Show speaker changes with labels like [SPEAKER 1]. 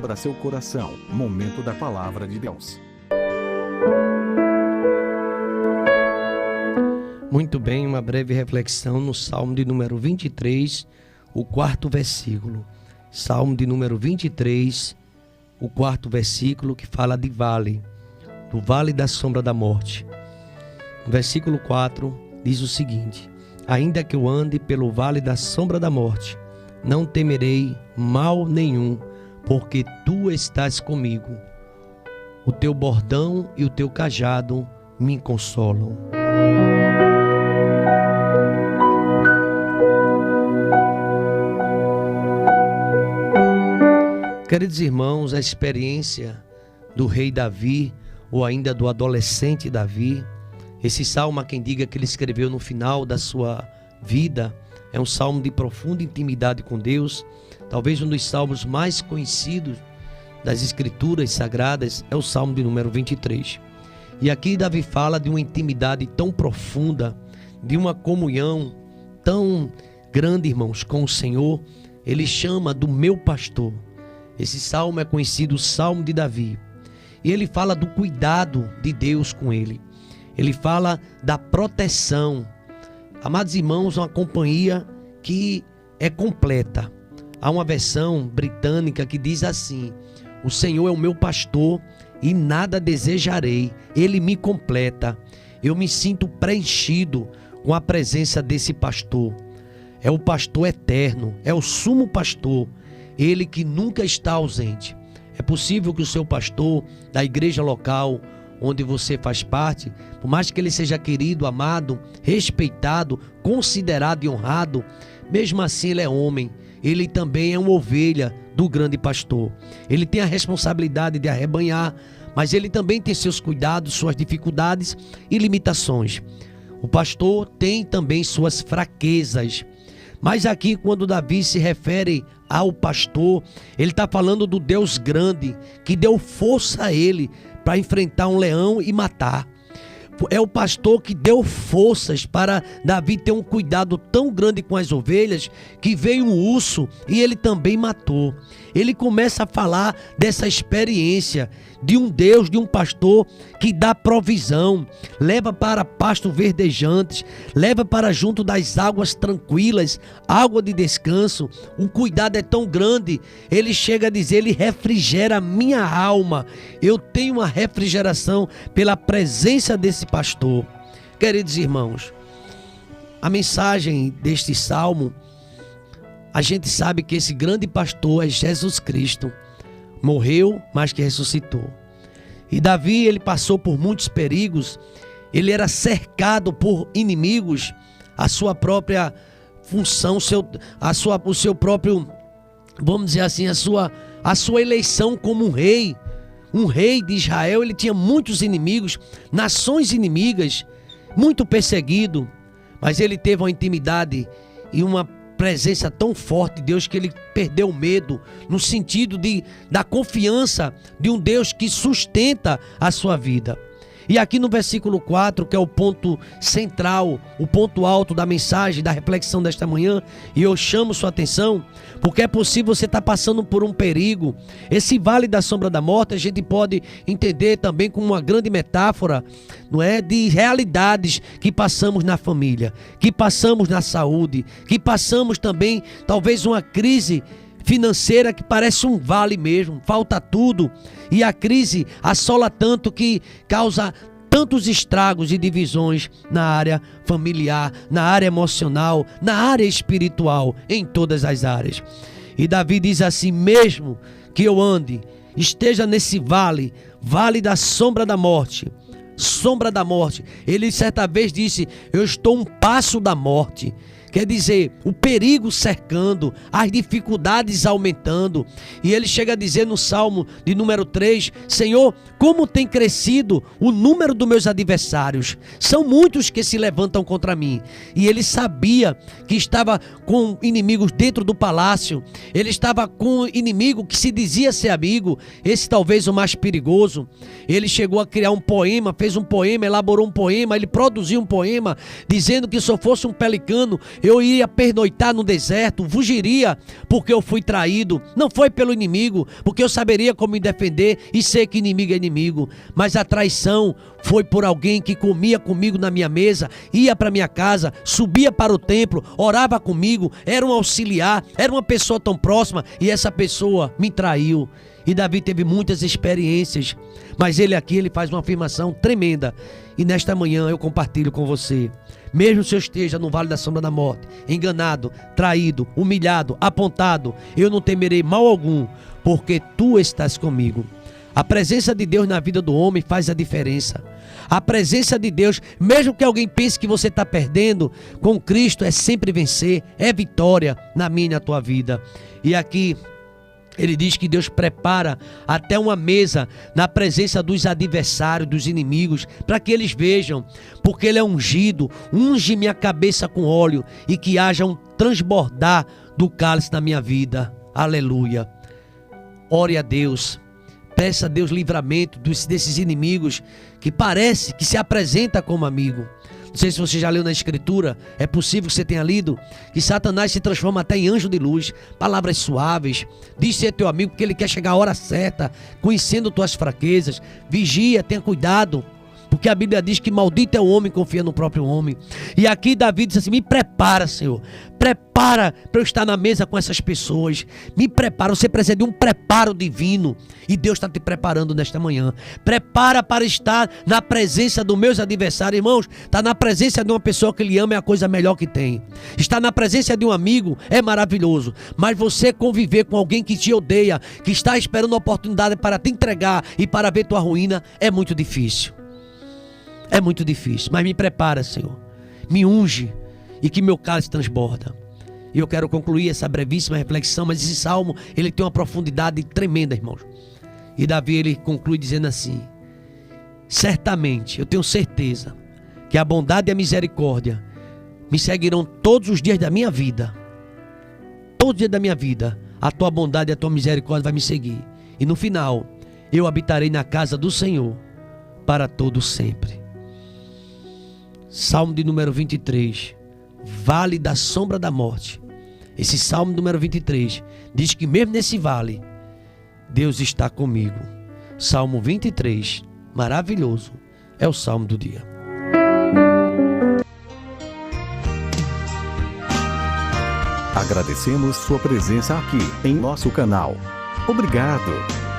[SPEAKER 1] Abra seu coração. Momento da Palavra de Deus.
[SPEAKER 2] Muito bem, uma breve reflexão no Salmo de número 23, o 4º versículo. Salmo de número 23, o 4º versículo, que fala de vale, do vale da sombra da morte. No versículo 4 diz o seguinte: ainda que eu ande pelo vale da sombra da morte, não temerei mal nenhum, porque tu estás comigo. O teu bordão e o teu cajado me consolam. Queridos irmãos, a experiência do rei Davi, ou ainda do adolescente Davi, esse salmo, há quem diga que ele escreveu no final da sua vida, é um salmo de profunda intimidade com Deus. Talvez um dos salmos mais conhecidos das Escrituras Sagradas é o salmo de número 23. E aqui Davi fala de uma intimidade tão profunda, de uma comunhão tão grande, irmãos, com o Senhor. Ele chama do meu pastor. Esse salmo é conhecido o Salmo de Davi. E ele fala do cuidado de Deus com ele. Ele fala da proteção. Amados irmãos, uma companhia que é completa. Há uma versão britânica que diz assim: o Senhor é o meu pastor e nada desejarei. Ele me completa. Eu me sinto preenchido com a presença desse pastor. É o pastor eterno, é o sumo pastor. Ele que nunca está ausente. É possível que o seu pastor da igreja local onde você faz parte, por mais que ele seja querido, amado, respeitado, considerado e honrado, mesmo assim ele é homem. Ele também é uma ovelha do grande pastor. Ele tem a responsabilidade de arrebanhar, mas ele também tem seus cuidados, suas dificuldades e limitações. O pastor tem também suas fraquezas. Mas aqui, quando Davi se refere ao pastor, ele está falando do Deus grande, que deu força a ele para enfrentar um leão e matar. É o pastor que deu forças para Davi ter um cuidado tão grande com as ovelhas, que veio um urso e ele também matou. Ele começa a falar dessa experiência de um Deus, de um pastor que dá provisão, leva para pastos verdejantes, leva para junto das águas tranquilas, água de descanso. O cuidado é tão grande, ele chega a dizer: ele refrigera a minha alma. Eu tenho uma refrigeração pela presença desse pastor. Queridos irmãos, a mensagem deste salmo, a gente sabe que esse grande pastor é Jesus Cristo. Morreu, mas que ressuscitou. E Davi, ele passou por muitos perigos. Ele era cercado por inimigos. A sua própria função, o seu próprio, vamos dizer assim, a sua eleição como um rei de Israel, ele tinha muitos inimigos, nações inimigas, muito perseguido. Mas ele teve uma intimidade e uma presença tão forte de Deus que ele perdeu o medo, no sentido da confiança de um Deus que sustenta a sua vida. E aqui no versículo 4, que é o ponto central, o ponto alto da mensagem, da reflexão desta manhã, e eu chamo sua atenção, porque é possível você estar passando por um perigo. Esse vale da sombra da morte, a gente pode entender também como uma grande metáfora, não é, de realidades que passamos na família, que passamos na saúde, que passamos também, talvez, uma crise financeira que parece um vale mesmo, falta tudo, e a crise assola tanto que causa tantos estragos e divisões na área familiar, na área emocional, na área espiritual, em todas as áreas. E Davi diz assim: mesmo que eu esteja nesse vale da sombra da morte, ele certa vez disse: eu estou um passo da morte. Quer dizer, o perigo cercando, as dificuldades aumentando. E ele chega a dizer no Salmo de número 3, Senhor, como tem crescido o número dos meus adversários. São muitos que se levantam contra mim. E ele sabia que estava com inimigos dentro do palácio. Ele estava com um inimigo que se dizia ser amigo. Esse talvez o mais perigoso. Ele chegou a criar um poema, fez um poema, elaborou um poema. Ele produziu um poema dizendo que se eu fosse um pelicano, eu iria pernoitar no deserto, fugiria porque eu fui traído. Não foi pelo inimigo, porque eu saberia como me defender e sei que inimigo é inimigo. Mas a traição foi por alguém que comia comigo na minha mesa, ia para minha casa, subia para o templo, orava comigo, era um auxiliar, era uma pessoa tão próxima e essa pessoa me traiu. E Davi teve muitas experiências, mas ele faz uma afirmação tremenda. E nesta manhã eu compartilho com você. Mesmo se eu esteja no vale da sombra da morte, enganado, traído, humilhado, apontado, eu não temerei mal algum, porque tu estás comigo. A presença de Deus na vida do homem faz a diferença. A presença de Deus, mesmo que alguém pense que você está perdendo, com Cristo é sempre vencer, é vitória na minha e na tua vida. E aqui ele diz que Deus prepara até uma mesa na presença dos adversários, dos inimigos, para que eles vejam, porque Ele é ungido, unge minha cabeça com óleo e que haja um transbordar do cálice na minha vida. Aleluia. Ore a Deus, peça a Deus livramento desses inimigos que parece que se apresenta como amigo. Não sei se você já leu na Escritura, é possível que você tenha lido, que Satanás se transforma até em anjo de luz, palavras suaves, diz ser teu amigo porque ele quer chegar a hora certa, conhecendo tuas fraquezas. Vigia, tenha cuidado, porque a Bíblia diz que maldito é o homem que confia no próprio homem. E aqui Davi diz assim: me prepara, Senhor, prepara para eu estar na mesa com essas pessoas, me prepara. Você precisa de um preparo divino e Deus está te preparando nesta manhã. Prepara para estar na presença dos meus adversários. Irmãos, estar na presença de uma pessoa que lhe ama é a coisa melhor que tem. Estar na presença de um amigo é maravilhoso, mas você conviver com alguém que te odeia, que está esperando a oportunidade para te entregar e para ver tua ruína, é muito difícil. É muito difícil, mas me prepara, Senhor. Me unge e que meu cálice transborda. E eu quero concluir essa brevíssima reflexão, mas esse salmo, ele tem uma profundidade tremenda, irmãos. E Davi, ele conclui dizendo assim: certamente, eu tenho certeza que a bondade e a misericórdia me seguirão todos os dias da minha vida. Todos os dias da minha vida, a tua bondade e a tua misericórdia vai me seguir. E no final, eu habitarei na casa do Senhor para todo sempre. Salmo de número 23, vale da sombra da morte. Esse salmo número 23 diz que mesmo nesse vale, Deus está comigo. Salmo 23, maravilhoso, é o salmo do dia.
[SPEAKER 1] Agradecemos sua presença aqui em nosso canal. Obrigado.